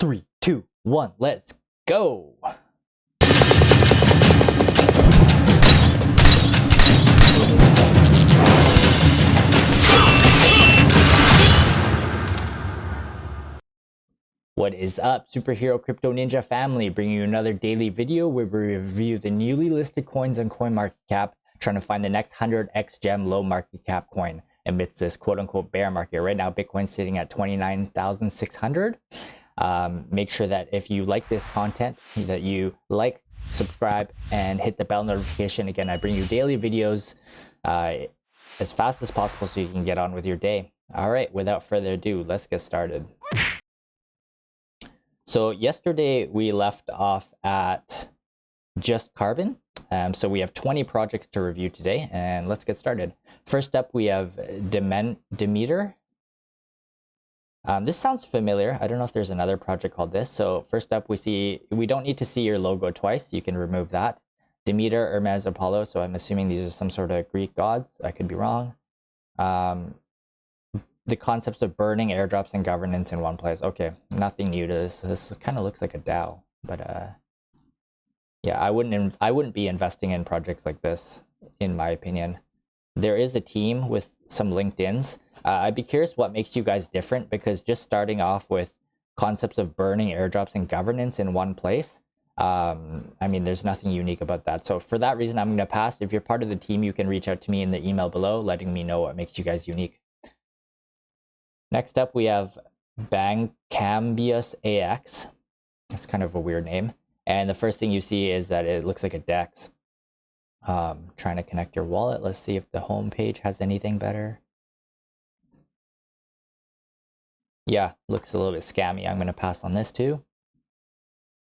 3, 2, 1, let's go! What is up, Superhero Crypto Ninja family? Bringing you another daily video where we review the newly listed coins on CoinMarketCap, trying to find the next 100x gem low market cap coin amidst this quote-unquote bear market. Right now, Bitcoin's sitting at 29,600. Make sure that if you like this content, that you like, subscribe, and hit the bell notification. Again, I bring you daily videos as fast as possible so you can get on with your day. All right, without further ado, let's get started. So yesterday we left off at just carbon. So we have 20 projects to review today, and let's get started. First up, we have Demeter. This sounds familiar. I don't know if there's another project called this. So first up, we don't need to see your logo twice. You can remove that. Demeter, Hermes, Apollo. So I'm assuming these are some sort of Greek gods. I could be wrong. The concepts of burning, airdrops, and governance in one place. Okay, nothing new to this. This kind of looks like a DAO, but yeah, I wouldn't be investing in projects like this, in my opinion. There is a team with some LinkedIns. I'd be curious what makes you guys different, because just starting off with concepts of burning, airdrops, and governance in one place, I mean, there's nothing unique about that. So for that reason, I'm going to pass. If you're part of the team, you can reach out to me in the email below, letting me know what makes you guys unique. Next up, we have Bancambios AX. That's kind of a weird name. And the first thing you see is that it looks like a DEX. Trying to connect your wallet. Let's see if the home page has anything better. Yeah, looks a little bit scammy. I'm going to pass on this too.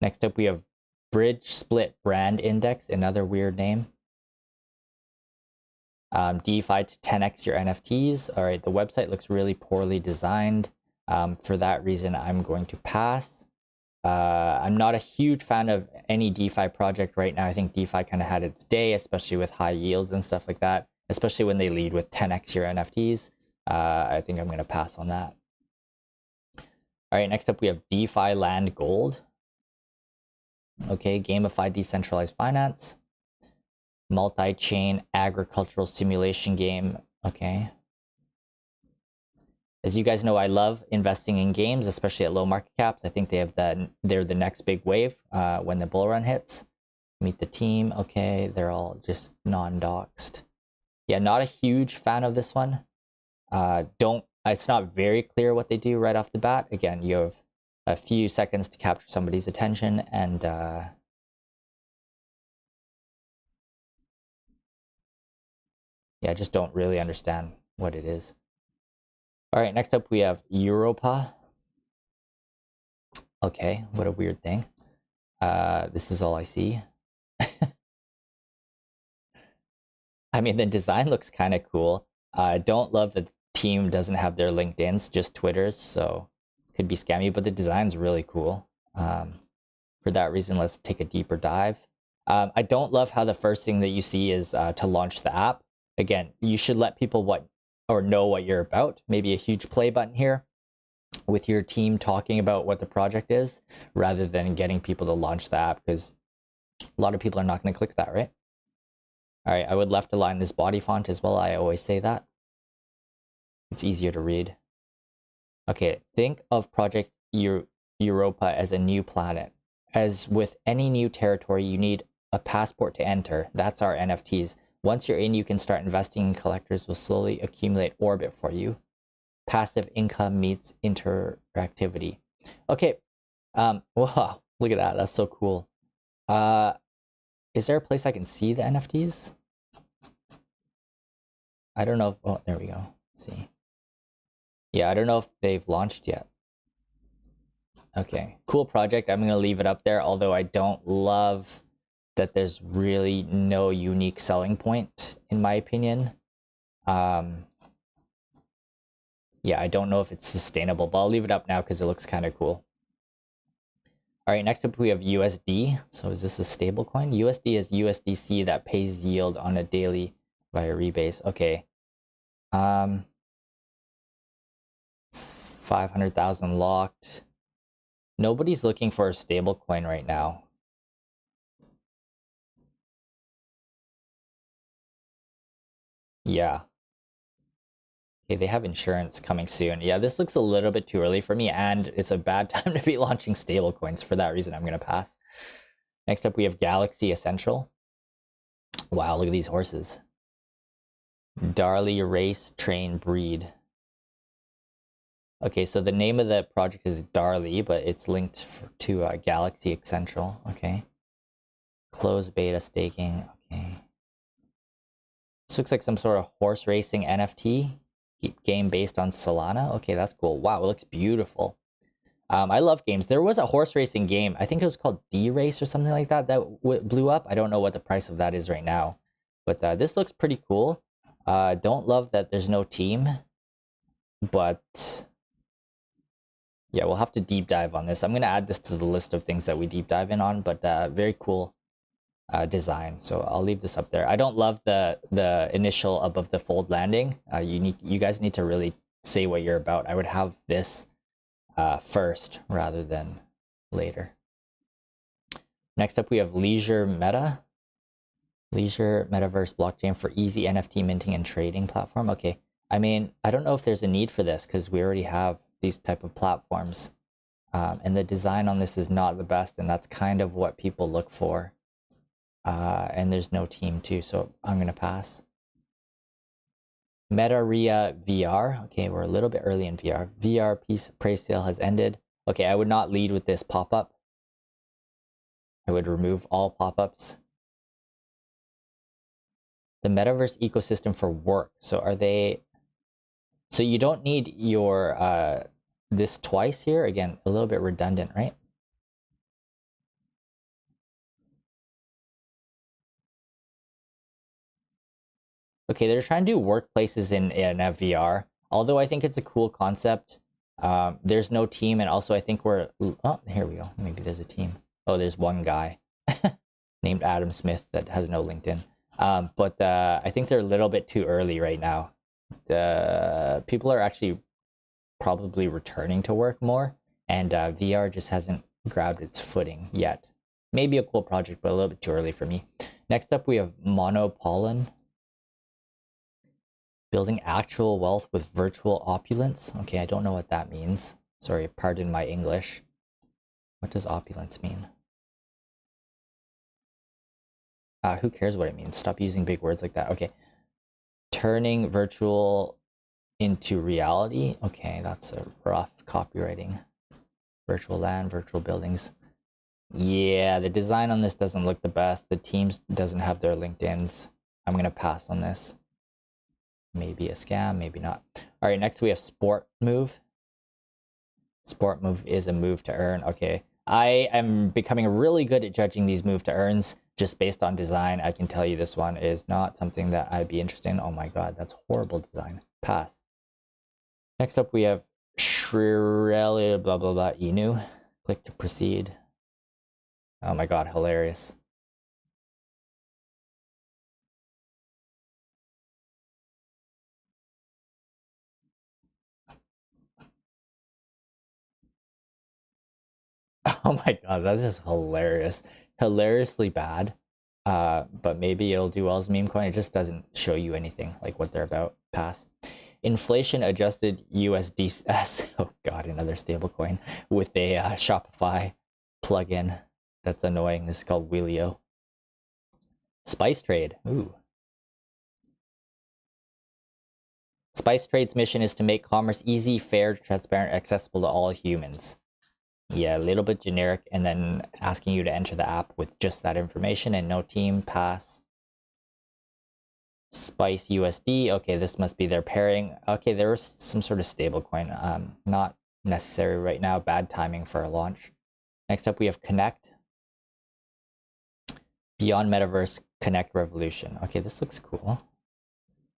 Next up, we have Bridgesplit Brand Index, another weird name. DeFi to 10x your NFTs. All right, the website looks really poorly designed. For that reason, I'm going to pass. I'm not a huge fan of any DeFi project right now. I think DeFi kind of had its day, especially with high yields and stuff like that, especially when they lead with 10x your NFTs. I think I'm going to pass on that. All right, next up, we have DeFi Land Gold. Okay, gamified decentralized finance. Multi-chain agricultural simulation game. Okay. As you guys know, I love investing in games, especially at low market caps. I think they're the next big wave when the bull run hits. Meet the team. Okay, they're all just non-doxed. Yeah, not a huge fan of this one. It's not very clear what they do right off the bat. Again, you have a few seconds to capture somebody's attention, and yeah, I just don't really understand what it is. All right, next up we have Europa. Okay, what a weird thing. This is all I see. I mean, the design looks kind of cool. I don't love that the team doesn't have their LinkedIns, just Twitters, so could be scammy, but the design's really cool. For that reason, let's take a deeper dive. I don't love how the first thing that you see is to launch the app. Again, you should let people know what you're about. Maybe a huge play button here with your team talking about what the project is, rather than getting people to launch the app, because a lot of people are not going to click that, right? All right, I would left align this body font as well. I always say that. It's easier to read. Okay, think of Project Europa as a new planet. As with any new territory, you need a passport to enter. That's our NFTs. Once you're in, you can start investing, and collectors will slowly accumulate orbit for you. Passive income meets interactivity. Okay. Wow, look at that. That's so cool. Is there a place I can see the NFTs? I don't know if, oh, there we go. Let's see. Yeah, I don't know if they've launched yet. Okay, cool project. I'm going to leave it up there, although I don't love that there's really no unique selling point, in my opinion. Yeah, I don't know if it's sustainable, but I'll leave it up now because it looks kind of cool. All right, next up we have USD. So is this a stable coin? USD is USDC that pays yield on a daily via rebase. Okay. 500,000 locked. Nobody's looking for a stable coin right now. Yeah. Okay, they have insurance coming soon. Yeah, this looks a little bit too early for me, and it's a bad time to be launching stable coins. For that reason, I'm going to pass. Next up, we have Galaxy Essential. Wow, look at these horses. Darley Race Train Breed. Okay, so the name of the project is Darley, but it's linked to Galaxy Essential. Okay. Closed beta staking. Okay. This looks like some sort of horse racing NFT game based on Solana. Okay, that's cool. Wow, it looks beautiful. I love games. There was a horse racing game. I think it was called D-Race or something like that blew up. I don't know what the price of that is right now. But this looks pretty cool. Don't love that there's no team. But yeah, we'll have to deep dive on this. I'm going to add this to the list of things that we deep dive in on. But very cool design. So I'll leave this up there. I don't love the initial above the fold landing. You guys need to really say what you're about. I would have this first rather than later. Next up, we have LeisureMeta. Leisure Metaverse blockchain for easy NFT minting and trading platform. Okay, I mean, I don't know if there's a need for this because we already have these type of platforms. And the design on this is not the best, and that's kind of what people look for. And there's no team too, so I'm going to pass. Metarea VR. Okay, we're a little bit early in VR. VR price sale has ended. Okay, I would not lead with this pop-up. I would remove all pop-ups. The metaverse ecosystem for work. So are they... So you don't need your this twice here. Again, a little bit redundant, right? Okay, they're trying to do workplaces in VR. Although I think it's a cool concept. There's no team, and also I think we're... Oh, here we go. Maybe there's a team. Oh, there's one guy named Adam Smith that has no LinkedIn. But I think they're a little bit too early right now. The people are actually probably returning to work more, and VR just hasn't grabbed its footing yet. Maybe a cool project, but a little bit too early for me. Next up, we have Monopolon. Building actual wealth with virtual opulence. Okay, I don't know what that means. Sorry, pardon my English. What does opulence mean? Who cares what it means? Stop using big words like that. Okay. Turning virtual into reality. Okay, that's a rough copywriting. Virtual land, virtual buildings. Yeah, the design on this doesn't look the best. The team doesn't have their LinkedIns. I'm going to pass on this. Maybe a scam, maybe not. All right, next we have Sport Move. Sport Move is a move to earn. Okay, I am becoming really good at judging these move to earns just based on design. I can tell you this one is not something that I'd be interested in. Oh my god, that's horrible design. Pass. Next up we have Shkreli blah blah blah Inu. Click to proceed. Oh my god, hilarious. Oh my god, that is hilarious. Hilariously bad. But maybe it'll do well as meme coin. It just doesn't show you anything like what they're about. Pass. Inflation adjusted USDS. Oh god, another stable coin with a Shopify plugin. That's annoying. This is called Wheelio. Spice Trade. Ooh. Spice Trade's mission is to make commerce easy, fair, transparent, accessible to all humans. Yeah, a little bit generic, and then asking you to enter the app with just that information and no team. Pass. SpiceUSD. Okay, this must be their pairing. Okay, there was some sort of stable coin. Not necessary right now. Bad timing for a launch. Next up, we have Konnect. Beyond Metaverse Konnect Revolution. Okay, this looks cool.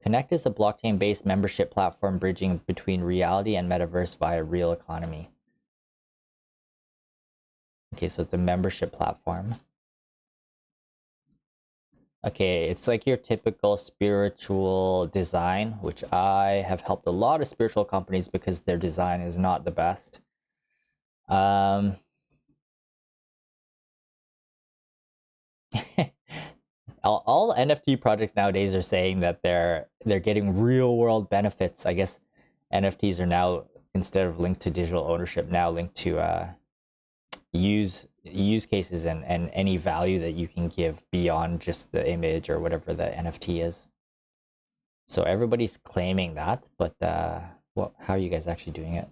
Konnect is a blockchain-based membership platform bridging between reality and metaverse via real economy. Okay, so it's a membership platform. Okay, it's like your typical spiritual design, which I have helped a lot of spiritual companies because their design is not the best. Um, all NFT projects nowadays are saying that they're getting real world benefits. I guess NFTs are now, instead of linked to digital ownership, now linked to use cases and any value that you can give beyond just the image or whatever the NFT is. So everybody's claiming that, but how are you guys actually doing it?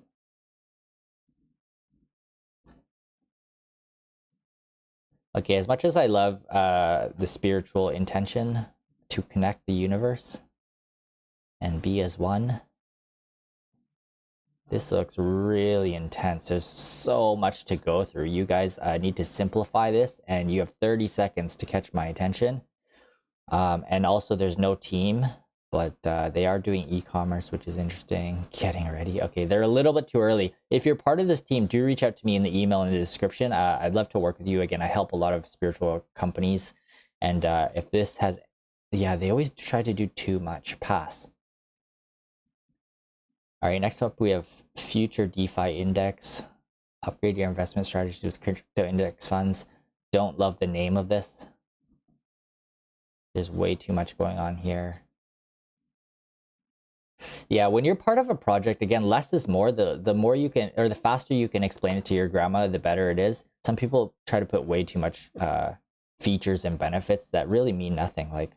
Okay, as much as I love the spiritual intention to connect the universe and be as one, this looks really intense. There's so much to go through. You guys need to simplify this, and you have 30 seconds to catch my attention. And also, there's no team, but they are doing e-commerce, which is interesting. Getting ready. Okay, they're a little bit too early. If you're part of this team, do reach out to me in the email in the description. I'd love to work with you. Again, I help a lot of spiritual companies. And if this has... Yeah, they always try to do too much. Pass. All right, next up we have Phuture DeFi Index. Upgrade your investment strategies with crypto index funds. Don't love the name of this. There's way too much going on here. Yeah, when you're part of a project, again, less is more. The more you can, or the faster you can explain it to your grandma, the better it is. Some people try to put way too much features and benefits that really mean nothing. Like,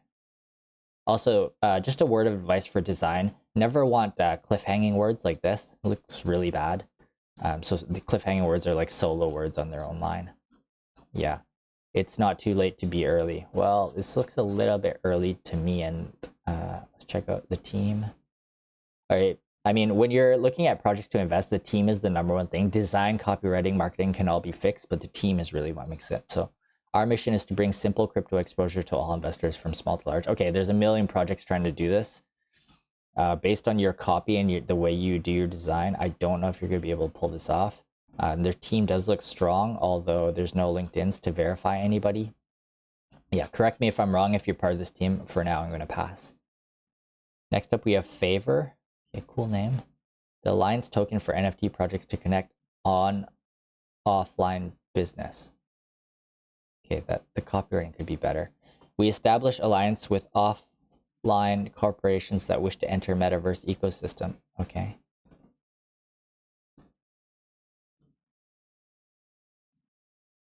also, just a word of advice for design: never want cliffhanging words like this. It looks really bad. So the cliffhanging words are like solo words on their own line. Yeah, it's not too late to be early. Well, this looks a little bit early to me, and let's check out the team. All right. I mean, when you're looking at projects to invest, the team is the number one thing. Design, copywriting, marketing can all be fixed, but the team is really what makes it. So our mission is to bring simple crypto exposure to all investors from small to large. Okay, there's a million projects trying to do this. Based on your copy and the way you do your design, I don't know if you're going to be able to pull this off. Their team does look strong, although there's no LinkedIns to verify anybody. Yeah, correct me if I'm wrong if you're part of this team. For now, I'm going to pass. Next up, we have Favor. Okay, cool name. The Alliance token for NFT projects to connect offline business. Okay, the copywriting could be better. We establish alliance with offline corporations that wish to enter metaverse ecosystem. Okay.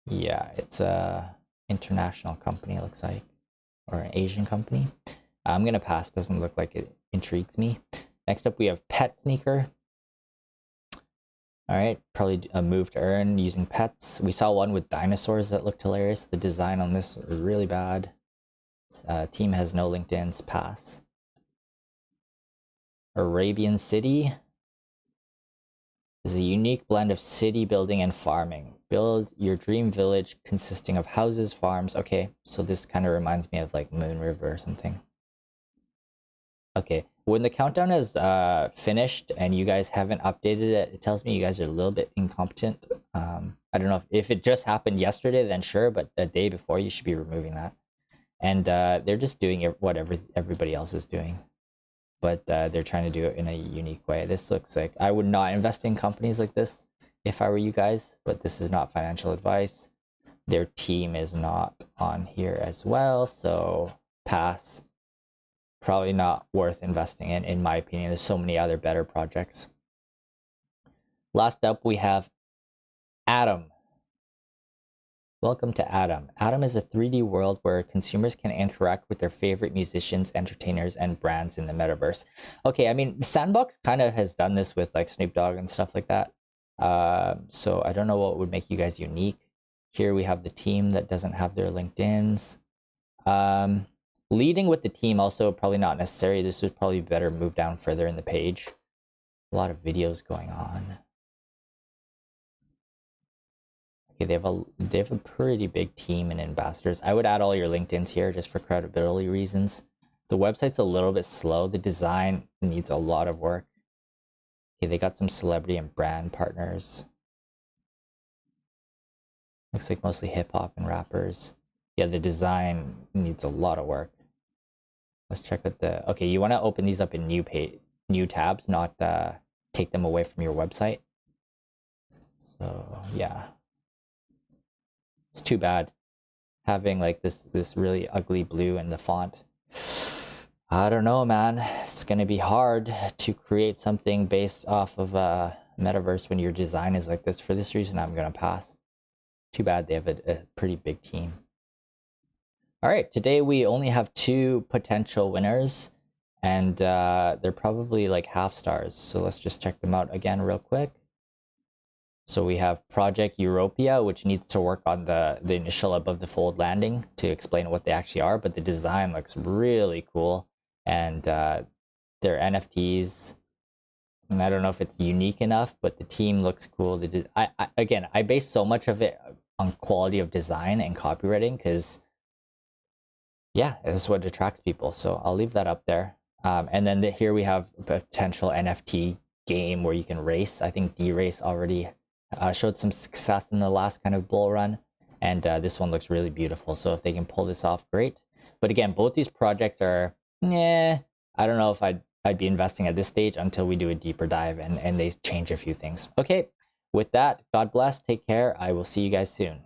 Yeah, it's a international company, it looks like, or an Asian company. I'm gonna pass. Doesn't look like it intrigues me. Next up, we have Petsneaker. All right, probably a move to earn using pets. We saw one with dinosaurs that looked hilarious. The design on this is really bad. Team has no LinkedIn's. Pass. Arabian City is a unique blend of city building and farming. Build your dream village consisting of houses, farms. Okay, so this kind of reminds me of like Moon River or something. Okay, when the countdown is finished and you guys haven't updated it, it tells me you guys are a little bit incompetent. I don't know if it just happened yesterday, then sure, but the day before you should be removing that. And they're just doing what everybody else is doing, but they're trying to do it in a unique way. This looks like I would not invest in companies like this if I were you guys, but this is not financial advice. Their team is not on here as well, so pass. Probably not worth investing in my opinion. There's so many other better projects. Last up, we have AtEM. Welcome to AtEM. AtEM is a 3D world where consumers can interact with their favorite musicians, entertainers, and brands in the metaverse. Okay, I mean, Sandbox kind of has done this with like Snoop Dogg and stuff like that. So I don't know what would make you guys unique. Here we have the team that doesn't have their LinkedIns. Leading with the team also probably not necessary. This would probably be better move down further in the page. A lot of videos going on. Okay, they have a pretty big team and ambassadors. I would add all your LinkedIns here just for credibility reasons. The website's a little bit slow. The design needs a lot of work. Okay, they got some celebrity and brand partners. Looks like mostly hip hop and rappers. Yeah, the design needs a lot of work. Let's check out the... Okay, you want to open these up in new tabs, not take them away from your website. So yeah, it's too bad having like this really ugly blue in the font. I don't know, man. It's gonna be hard to create something based off of a metaverse when your design is like this. For this reason, I'm gonna pass. Too bad they have a pretty big team. All right, today we only have 2 potential winners, and they're probably like half stars. So let's just check them out again real quick. So we have Project Europa, which needs to work on the initial above the fold landing to explain what they actually are, but the design looks really cool. And their NFTs, and I don't know if it's unique enough, but the team looks cool. Again, I base so much of it on quality of design and copywriting because, yeah, this is what attracts people. So I'll leave that up there. And then here we have a potential NFT game where you can race. I think D-Race already showed some success in the last kind of bull run, and this one looks really beautiful. So if they can pull this off, great. But again, both these projects are, I don't know if I'd be investing at this stage until we do a deeper dive and they change a few things. Okay, with that, God bless, take care. I will see you guys soon.